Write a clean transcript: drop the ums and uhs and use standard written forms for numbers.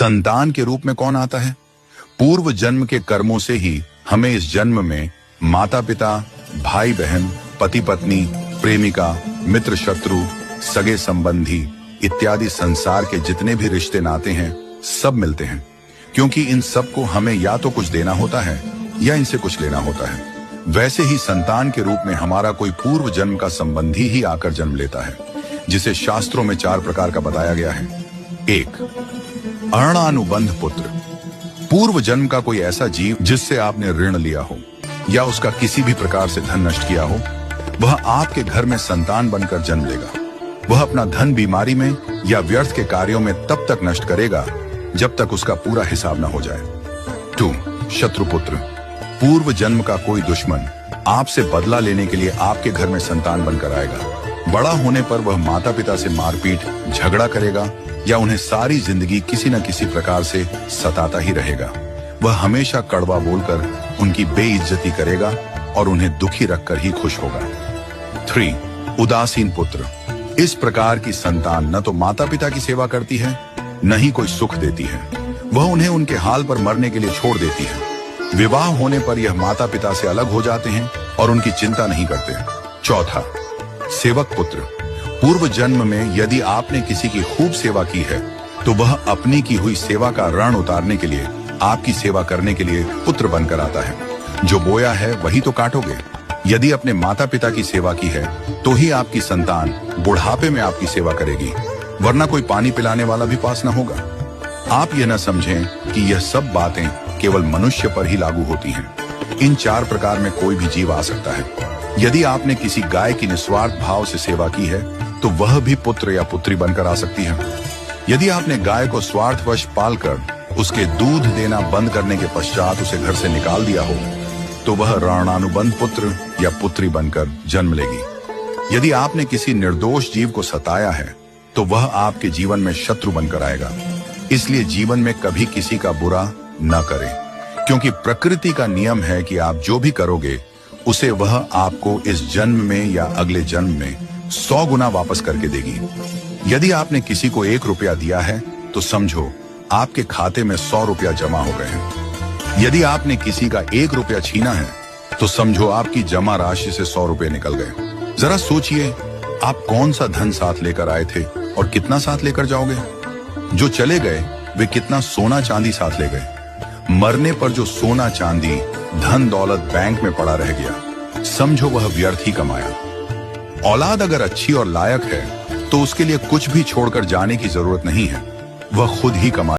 संतान के रूप में कौन आता है? पूर्व जन्म के कर्मों से ही हमें इस जन्म में माता पिता, भाई बहन, पति पत्नी, प्रेमिका, मित्र शत्रु, सगे संबंधी इत्यादि संसार के जितने भी रिश्ते नाते हैं सब मिलते हैं, क्योंकि इन सबको हमें या तो कुछ देना होता है या इनसे कुछ लेना होता है। वैसे ही संतान के रूप में हमारा कोई पूर्व जन्म का संबंधी ही आकर जन्म लेता है, जिसे शास्त्रों में 4 प्रकार का बताया गया है। 1. अणानुबंध पुत्र। पूर्व जन्म का कोई ऐसा जीव जिससे आपने ऋण लिया हो या उसका किसी भी प्रकार से धन नष्ट किया हो, वह आपके घर में संतान बनकर जन्म लेगा। वह अपना धन बीमारी में या व्यर्थ के कार्यों में तब तक नष्ट करेगा जब तक उसका पूरा हिसाब न हो जाए। 2. शत्रुपुत्र। पूर्व जन्म का कोई दुश्मन आपसे बदला लेने के लिए आपके घर में संतान बनकर आएगा। बड़ा होने पर वह माता पिता से मारपीट, झगड़ा करेगा या उन्हें सारी जिंदगी किसी न किसी प्रकार से सताता ही रहेगा। वह हमेशा कड़वा बोलकर उनकी बेइज्जती करेगा और उन्हें दुखी रखकर ही खुश होगा। 3. उदासीन पुत्र। इस प्रकार की संतान न तो माता पिता की सेवा करती है, न ही कोई सुख देती है। वह उन्हें उनके हाल पर मरने के लिए छोड़ देती है। विवाह होने पर यह माता पिता से अलग हो जाते हैं और उनकी चिंता नहीं करते। 4. सेवक पुत्र। पूर्व जन्म में यदि आपने किसी की खूब सेवा की है तो वह अपनी की हुई सेवा का ऋण उतारने के लिए आपकी सेवा करने के लिए पुत्र बनकर आता है। जो बोया है वही तो काटोगे। यदि अपने माता पिता की सेवा की है तो ही आपकी संतान बुढ़ापे में आपकी सेवा करेगी, वरना कोई पानी पिलाने वाला भी पास न होगा। आप यह न समझें कि यह सब बातें केवल मनुष्य पर ही लागू होती हैं। इन 4 प्रकार में कोई भी जीव आ सकता है। यदि आपने किसी गाय की निस्वार्थ भाव से सेवा की है तो वह भी पुत्र या पुत्री बनकर आ सकती है। यदि आपने गाय को स्वार्थवश पालकर उसके दूध देना बंद करने के पश्चात उसे घर से निकाल दिया हो तो वह ऋणानुबंध पुत्र या पुत्री बनकर जन्म लेगी। यदि आपने किसी निर्दोष जीव को सताया है तो वह आपके जीवन में शत्रु बनकर आएगा। इसलिए जीवन में कभी किसी का बुरा न करें, क्योंकि प्रकृति का नियम है कि आप जो भी करोगे उसे वह आपको इस जन्म में या अगले जन्म में 100 गुना वापस करके देगी। यदि आपने किसी को 1 रुपया दिया है तो समझो आपके खाते में 100 रुपया जमा हो गए हैं। यदि आपने किसी का 1 रुपया छीना है तो समझो आपकी जमा राशि से 100 रुपये निकल गए। जरा सोचिए, आप कौन सा धन साथ लेकर आए थे और कितना साथ लेकर जाओगे? जो चले गए वे कितना सोना चांदी साथ ले गए? मरने पर जो सोना चांदी धन दौलत बैंक में पड़ा रह गया, समझो वह व्यर्थ ही कमाया। औलाद अगर अच्छी और लायक है तो उसके लिए कुछ भी छोड़कर जाने की जरूरत नहीं है, वह खुद ही कमा